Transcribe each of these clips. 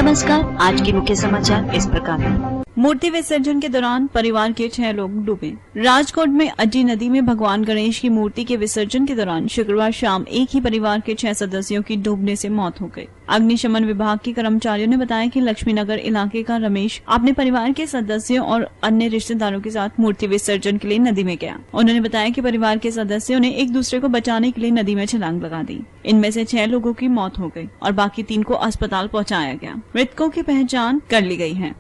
नमस्कार, आज के मुख्य समाचार इस प्रकार हैं। मूर्ति विसर्जन के दौरान परिवार के 6 लोग डूबे। राजकोट में अज्जी नदी में भगवान गणेश की मूर्ति के विसर्जन के दौरान शुक्रवार शाम एक ही परिवार के 6 सदस्यों की डूबने से मौत हो गई। अग्निशमन विभाग के कर्मचारियों ने बताया कि लक्ष्मीनगर इलाके का रमेश अपने परिवार के सदस्यों और अन्य रिश्तेदारों के साथ मूर्ति विसर्जन के लिए नदी में गया। उन्होंने बताया कि परिवार के सदस्यों ने एक दूसरे को बचाने के लिए नदी में छलांग लगा दी। इनमें से 6 लोगों की मौत हो गई और बाकी 3 को अस्पताल पहुँचाया गया। मृतकों की पहचान कर ली गई है।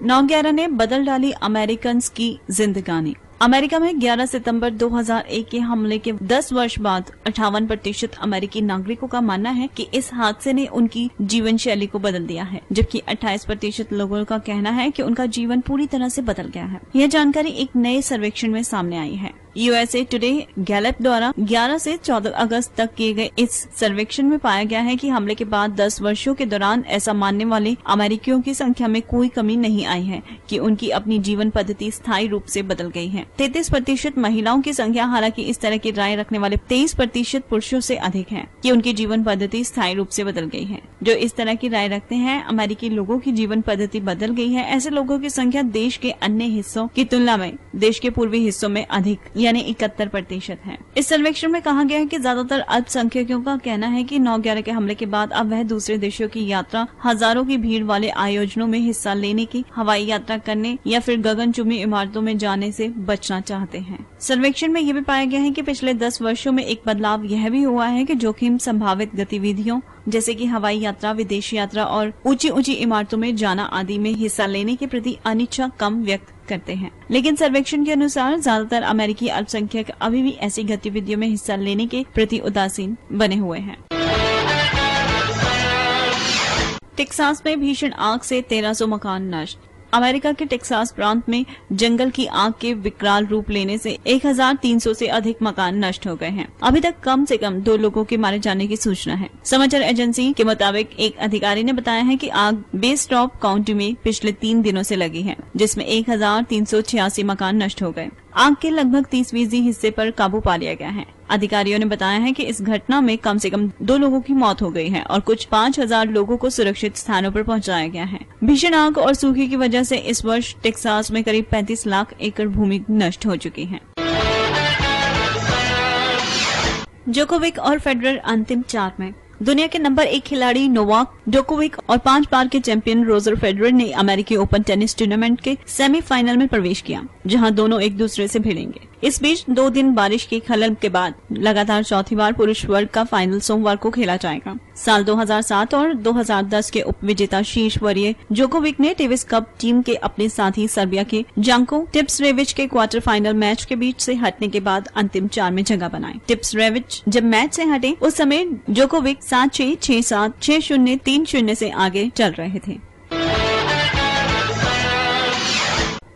9/11 ने बदल डाली अमेरिकन्स की जिंदगानी। अमेरिका में 11 सितंबर 2001 के हमले के 10 वर्ष बाद 58% अमेरिकी नागरिकों का मानना है कि इस हादसे ने उनकी जीवन शैली को बदल दिया है, जबकि 28% लोगों का कहना है कि उनका जीवन पूरी तरह से बदल गया है। यह जानकारी एक नए सर्वेक्षण में सामने आई है। USA टुडे गैलप द्वारा 11 से 14 अगस्त तक किए गए इस सर्वेक्षण में पाया गया है कि हमले के बाद 10 वर्षों के दौरान ऐसा मानने वाले अमेरिकियों की संख्या में कोई कमी नहीं आई है कि उनकी अपनी जीवन पद्धति स्थायी रूप से बदल गई है। 33% महिलाओं की संख्या, हालांकि इस तरह की राय रखने वाले 23% पुरुषों से अधिक है कि उनकी जीवन पद्धति स्थायी रूप से बदल गई है। जो इस तरह की राय रखते हैं अमेरिकी लोगों की जीवन पद्धति बदल गई है, ऐसे लोगों की संख्या देश के अन्य हिस्सों की तुलना में देश के पूर्वी हिस्सों में अधिक यानी 71% है। इस सर्वेक्षण में कहा गया है कि ज्यादातर अल्पसंख्यकों का कहना है कि 9/11 के हमले के बाद अब वह दूसरे देशों की यात्रा, हजारों की भीड़ वाले आयोजनों में हिस्सा लेने की, हवाई यात्रा करने या फिर गगनचुंबी इमारतों में जाने से बचना चाहते हैं। सर्वेक्षण में यह भी पाया गया है कि पिछले 10 वर्षों में एक बदलाव यह भी हुआ है कि जोखिम संभावित गतिविधियों जैसे कि हवाई यात्रा, विदेश यात्रा और ऊंची इमारतों में जाना आदि में हिस्सा लेने के प्रति अनिच्छा कम व्यक्त करते हैं। लेकिन सर्वेक्षण के अनुसार ज्यादातर अमेरिकी अल्पसंख्यक अभी भी ऐसी गतिविधियों में हिस्सा लेने के प्रति उदासीन बने हुए हैं। टेक्सास में भीषण आग से 1300 मकान नष्ट। अमेरिका के टेक्सास प्रांत में जंगल की आग के विकराल रूप लेने से 1300 से अधिक मकान नष्ट हो गए हैं। अभी तक कम से कम 2 लोगों के मारे जाने की सूचना है। समाचार एजेंसी के मुताबिक एक अधिकारी ने बताया है कि आग बेस्टॉप काउंटी में पिछले 3 दिनों से लगी है, जिसमें 1386 मकान नष्ट हो गए। आग के लगभग 30% हिस्से पर काबू पा लिया गया है। अधिकारियों ने बताया है कि इस घटना में कम से कम 2 लोगों की मौत हो गई है और कुछ 5000 लोगों को सुरक्षित स्थानों पर पहुंचाया गया है। भीषण आग और सूखे की वजह से इस वर्ष टेक्सास में करीब 35 लाख एकड़ भूमि नष्ट हो चुकी है। जोकोविक और फेडरर अंतिम 4 में। दुनिया के नंबर 1 खिलाड़ी नोवाक जोकोविक और 5 बार के चैंपियन रोजर फेडरर ने अमेरिकी ओपन टेनिस टूर्नामेंट के सेमीफाइनल में प्रवेश किया, जहां दोनों एक दूसरे से भिड़ेंगे। इस बीच 2 दिन बारिश के खलल के बाद लगातार चौथी बार पुरुष वर्ग का फाइनल सोमवार को खेला जाएगा। साल 2007 और 2010 के उपविजेता शीर्ष वरीय जोकोविक ने डेविस कप टीम के अपने साथी सर्बिया के जांको टिप्सरेविच के क्वार्टर फाइनल मैच के बीच से हटने के बाद अंतिम 4 में जगह बनाई। टिप्सरेविच जब मैच से हटे उस समय जोकोविक 7-6, 6-7, 6-0, 3-0 से आगे चल रहे थे।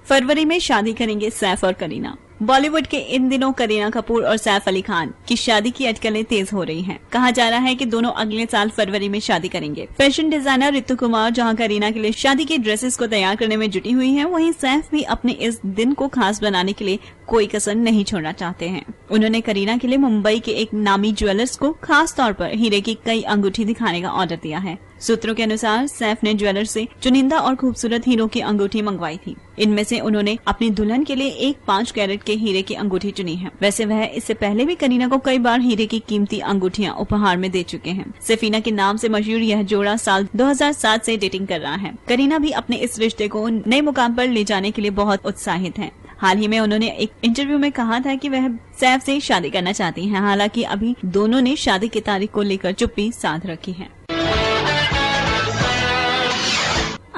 फरवरी में शादी करेंगे सैफ और करीना। बॉलीवुड के इन दिनों करीना कपूर और सैफ अली खान की शादी की अटकलें तेज हो रही हैं। कहा जा रहा है कि दोनों अगले साल फरवरी में शादी करेंगे। फैशन डिजाइनर ऋतु कुमार जहां करीना के लिए शादी की ड्रेसेस को तैयार करने में जुटी हुई हैं, वहीं सैफ भी अपने इस दिन को खास बनाने के लिए कोई कसर नहीं छोड़ना चाहते हैं। उन्होंने करीना के लिए मुंबई के एक नामी ज्वेलर्स को खास तौर पर हीरे की कई अंगूठी दिखाने का ऑर्डर दिया है। सूत्रों के अनुसार सैफ ने ज्वेलर से चुनिंदा और खूबसूरत हीरों की अंगूठी मंगवाई थी। इनमें से उन्होंने अपनी दुल्हन के लिए एक 5 कैरेट के हीरे की अंगूठी चुनी है। वैसे वह इससे पहले भी करीना को कई बार हीरे की कीमती अंगूठियां उपहार में दे चुके हैं। सफीना के नाम से मशहूर यह जोड़ा साल 2007 से डेटिंग कर रहा है। करीना भी अपने इस रिश्ते को नए मुकाम पर ले जाने के लिए बहुत उत्साहित है। हाल ही में उन्होंने एक इंटरव्यू में कहा था कि वह सैफ से शादी करना चाहती हैं। हालांकि अभी दोनों ने शादी की तारीख को लेकर चुप्पी साध रखी है।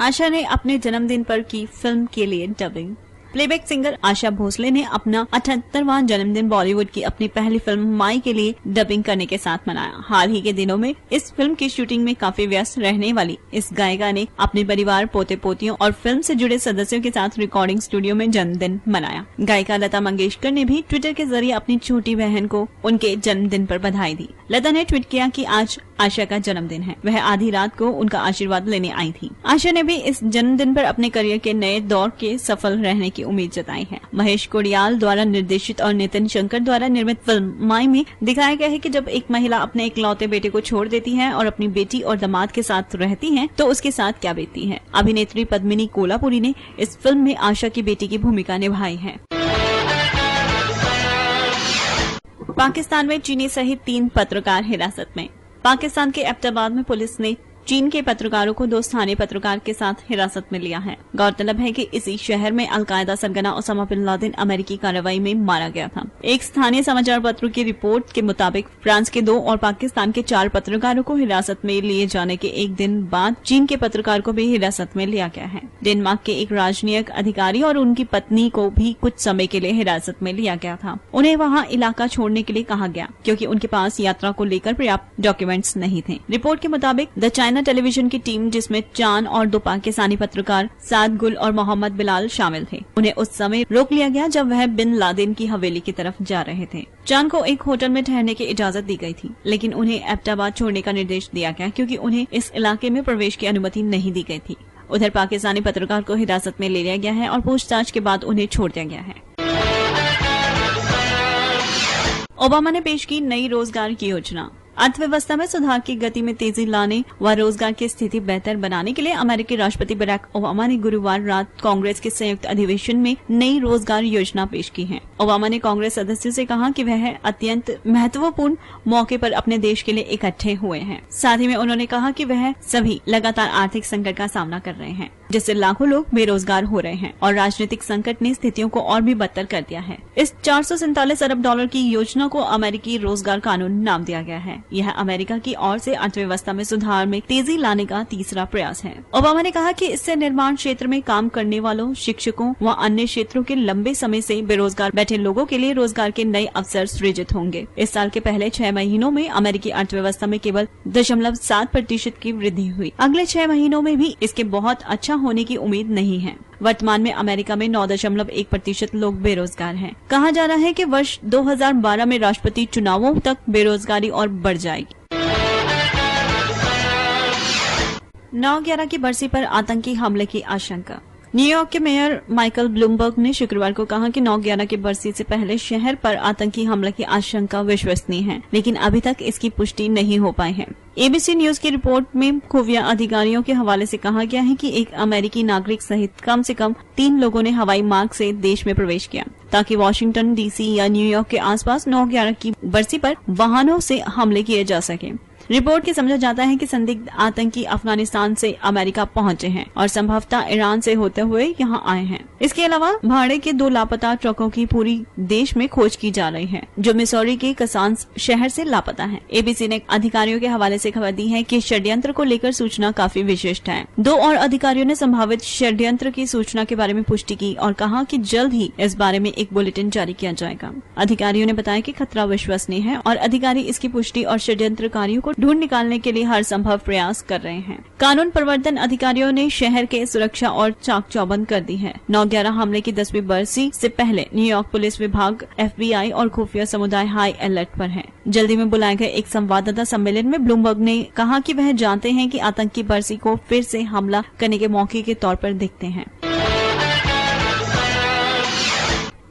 आशा ने अपने जन्मदिन पर की फिल्म के लिए dubbing. Playback singer Asha Bhosle ने अपना 78वां जन्मदिन बॉलीवुड की अपनी पहली फिल्म माई के लिए डबिंग करने के साथ मनाया। हाल ही के दिनों में इस फिल्म की शूटिंग में काफी व्यस्त रहने वाली इस गायिका ने अपने परिवार, पोते पोतियों और फिल्म से जुड़े सदस्यों के साथ रिकॉर्डिंग स्टूडियो में जन्मदिन मनाया। गायिका लता मंगेशकर ने भी ट्विटर के जरिए अपनी छोटी बहन को उनके जन्मदिन पर बधाई दी। लता ने ट्वीट किया कि आज आशा का जन्मदिन है। वह आधी रात को उनका आशीर्वाद लेने आई थी। आशा ने भी इस जन्मदिन पर अपने करियर के नए दौर के सफल रहने की उम्मीद जताई है। महेश कोडियाल द्वारा निर्देशित और नितिन शंकर द्वारा निर्मित फिल्म माई में दिखाया गया है कि जब एक महिला अपने इकलौते बेटे को छोड़ देती है और अपनी बेटी और दामाद के साथ रहती है तो उसके साथ क्या बीतती है। अभिनेत्री पद्मिनी कोल्हापुरी ने इस फिल्म में आशा की बेटी की भूमिका निभाई है। पाकिस्तान में चीनी सहित 3 पत्रकार हिरासत में। पाकिस्तान के एबटाबाद में पुलिस ने चीन के पत्रकारों को 2 स्थानीय पत्रकार के साथ हिरासत में लिया है। गौरतलब है कि इसी शहर में अलकायदा सरगना ओसामा बिन लादेन अमेरिकी कार्रवाई में मारा गया था। एक स्थानीय समाचार पत्र की रिपोर्ट के मुताबिक फ्रांस के 2 और पाकिस्तान के 4 पत्रकारों को हिरासत में लिए जाने के एक दिन बाद चीन के पत्रकार को भी हिरासत में लिया गया है। डेनमार्क के एक राजनयिक अधिकारी और उनकी पत्नी को भी कुछ समय के लिए हिरासत में लिया गया था। उन्हें वहाँ इलाका छोड़ने के लिए कहा गया क्योंकि उनके पास यात्रा को लेकर पर्याप्त डॉक्यूमेंट्स नहीं थे। रिपोर्ट के मुताबिक द चाइना टेलीविजन की टीम जिसमें चान और 2 पाकिस्तानी पत्रकार साद गुल और मोहम्मद बिलाल शामिल थे, उन्हें उस समय रोक लिया गया जब वह बिन लादेन की हवेली की तरफ जा रहे थे। चान को एक होटल में ठहरने की इजाजत दी गई थी, लेकिन उन्हें एबटाबाद छोड़ने का निर्देश दिया गया क्योंकि उन्हें इस इलाके में प्रवेश की अनुमति नहीं दी गई थी। उधर पाकिस्तानी पत्रकार को हिरासत में ले लिया गया है और पूछताछ के बाद उन्हें छोड़ दिया गया है। ओबामा ने पेश की नई रोजगार की योजना। अर्थव्यवस्था में सुधार की गति में तेजी लाने व रोजगार की स्थिति बेहतर बनाने के लिए अमेरिकी राष्ट्रपति बराक ओबामा ने गुरुवार रात कांग्रेस के संयुक्त अधिवेशन में नई रोजगार योजना पेश की है। ओबामा ने कांग्रेस सदस्यों से कहा कि वह अत्यंत महत्वपूर्ण मौके पर अपने देश के लिए इकट्ठे हुए हैं। साथ ही में उन्होंने कहा कि वह सभी लगातार आर्थिक संकट का सामना कर रहे हैं, जिससे लाखों लोग बेरोजगार हो रहे हैं और राजनीतिक संकट ने स्थितियों को और भी बदतर कर दिया है। इस 447 अरब डॉलर की योजना को अमेरिकी रोजगार कानून नाम दिया गया है। यह अमेरिका की ओर से अर्थव्यवस्था में सुधार में तेजी लाने का तीसरा प्रयास है। ओबामा ने कहा कि इससे निर्माण क्षेत्र में काम करने वालों, शिक्षकों व अन्य क्षेत्रों के लंबे समय से बेरोजगार बैठे लोगों के लिए रोजगार के नए अवसर सृजित होंगे। इस साल के पहले 6 महीनों में अमेरिकी अर्थव्यवस्था में केवल 0.7% की वृद्धि हुई। अगले 6 महीनों में भी इसके बहुत अच्छा होने की उम्मीद नहीं है। वर्तमान में अमेरिका में 9.1% लोग बेरोजगार हैं। कहा जा रहा है कि वर्ष 2012 में राष्ट्रपति चुनावों तक बेरोजगारी और बढ़ जाएगी। 9/11 की बरसी पर आतंकी हमले की आशंका। न्यूयॉर्क के मेयर माइकल ब्लूमबर्ग ने शुक्रवार को कहा कि 9/11 की बरसी से पहले शहर पर आतंकी हमले की आशंका विश्वसनीय है, लेकिन अभी तक इसकी पुष्टि नहीं हो पाई है। एबीसी न्यूज की रिपोर्ट में खुफिया अधिकारियों के हवाले से कहा गया है कि एक अमेरिकी नागरिक सहित कम से कम 3 लोगों ने हवाई मार्ग से देश में प्रवेश किया ताकि वॉशिंगटन डीसी या न्यूयॉर्क के आसपास 9/11 की बरसी पर वाहनों से हमले किए जा सके। रिपोर्ट के समझा जाता है कि संदिग्ध आतंकी अफगानिस्तान से अमेरिका पहुंचे हैं और संभवतः ईरान से होते हुए यहां आए हैं। इसके अलावा भाड़े के 2 लापता ट्रकों की पूरी देश में खोज की जा रही है, जो मिसौरी के कसांस शहर से लापता हैं। एबीसी ने अधिकारियों के हवाले से खबर दी है कि षड्यंत्र को लेकर सूचना काफी विशिष्ट है। 2 और अधिकारियों ने संभावित षड्यंत्र की सूचना के बारे में पुष्टि की और कहा कि जल्द ही इस बारे में एक बुलेटिन जारी किया जाएगा। अधिकारियों ने बताया कि खतरा विश्वसनीय है और अधिकारी इसकी पुष्टि और षड्यंत्रकारियों को ढूंढ निकालने के लिए हर संभव प्रयास कर रहे हैं। कानून प्रवर्तन अधिकारियों ने शहर के सुरक्षा और चाक चौबंद कर दी है। 9/11 हमले की 10वीं बरसी से पहले न्यूयॉर्क पुलिस विभाग, FBI और खुफिया समुदाय हाई अलर्ट पर है। जल्दी में बुलाए गए एक संवाददाता सम्मेलन में ब्लूमबर्ग ने कहा कि वह जानते हैं कि आतंकी बरसी को फिर से हमला करने के मौके के तौर पर दिखते हैं।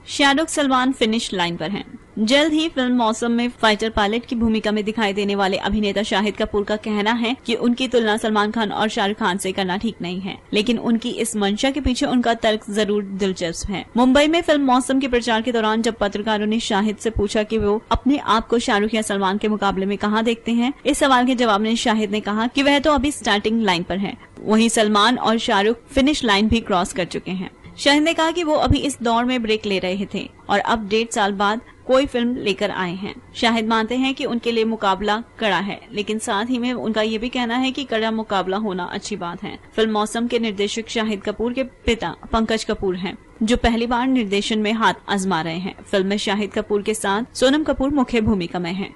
शाहरुख सलमान फिनिश लाइन पर हैं। जल्द ही फिल्म मौसम में फाइटर पायलट की भूमिका में दिखाई देने वाले अभिनेता शाहिद कपूर का कहना है कि उनकी तुलना सलमान खान और शाहरुख खान से करना ठीक नहीं है, लेकिन उनकी इस मंशा के पीछे उनका तर्क जरूर दिलचस्प है। मुंबई में फिल्म मौसम के प्रचार के दौरान जब पत्रकारों ने शाहिद से पूछा कि वो अपने आप को शाहरुख या सलमान के मुकाबले में कहाँ देखते हैं, इस सवाल के जवाब में शाहिद ने कहा कि वह तो अभी स्टार्टिंग लाइन पर है, वहीं सलमान और शाहरुख फिनिश लाइन भी क्रॉस कर चुके हैं। शाहिद ने कहा कि वो अभी इस दौर में ब्रेक ले रहे थे और अब 1.5 साल बाद कोई फिल्म लेकर आए हैं। शाहिद मानते हैं कि उनके लिए मुकाबला कड़ा है, लेकिन साथ ही में उनका ये भी कहना है कि कड़ा मुकाबला होना अच्छी बात है। फिल्म मौसम के निर्देशक शाहिद कपूर के पिता पंकज कपूर हैं, जो पहली बार निर्देशन में हाथ आजमा रहे हैं। फिल्म में शाहिद कपूर के साथ सोनम कपूर मुख्य भूमिका में हैं।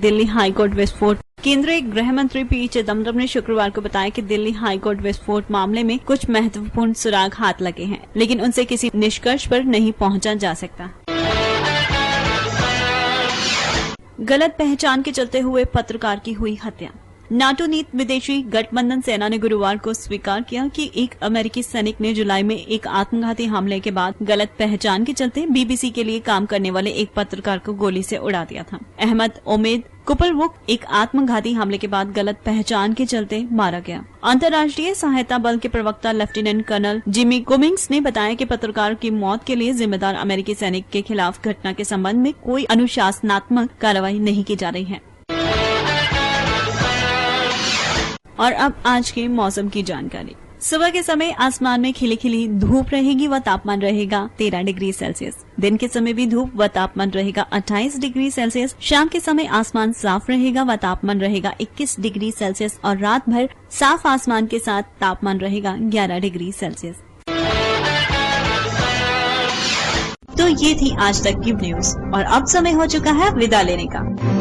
दिल्ली हाईकोर्ट विस्फोट। केंद्रीय गृह मंत्री पी चिदम्बरम ने शुक्रवार को बताया कि दिल्ली हाईकोर्ट विस्फोट मामले में कुछ महत्वपूर्ण सुराग हाथ लगे हैं, लेकिन उनसे किसी निष्कर्ष पर नहीं पहुंचा जा सकता। गलत पहचान के चलते हुए पत्रकार की हुई हत्या। नाटो नीति विदेशी गठबंधन सेना ने गुरुवार को स्वीकार किया कि एक अमेरिकी सैनिक ने जुलाई में एक आत्मघाती हमले के बाद गलत पहचान के चलते बीबीसी के लिए काम करने वाले एक पत्रकार को गोली से उड़ा दिया था। अहमद ओमेद कुपलवुक एक आत्मघाती हमले के बाद गलत पहचान के चलते मारा गया। अंतर्राष्ट्रीय सहायता बल के प्रवक्ता लेफ्टिनेंट कर्नल जिमी कुमिंग्स ने बताया कि पत्रकार की मौत के लिए जिम्मेदार अमेरिकी सैनिक के खिलाफ घटना के संबंध में कोई अनुशासनात्मक कार्रवाई नहीं की जा रही है। और अब आज के मौसम की जानकारी। सुबह के समय आसमान में खिली खिली धूप रहेगी व तापमान रहेगा 13 डिग्री सेल्सियस। दिन के समय भी धूप व तापमान रहेगा 28 डिग्री सेल्सियस। शाम के समय आसमान साफ रहेगा व तापमान रहेगा 21 डिग्री सेल्सियस और रात भर साफ आसमान के साथ तापमान रहेगा 11 डिग्री सेल्सियस। तो ये थी आज तक की न्यूज और अब समय हो चुका है विदा लेने का।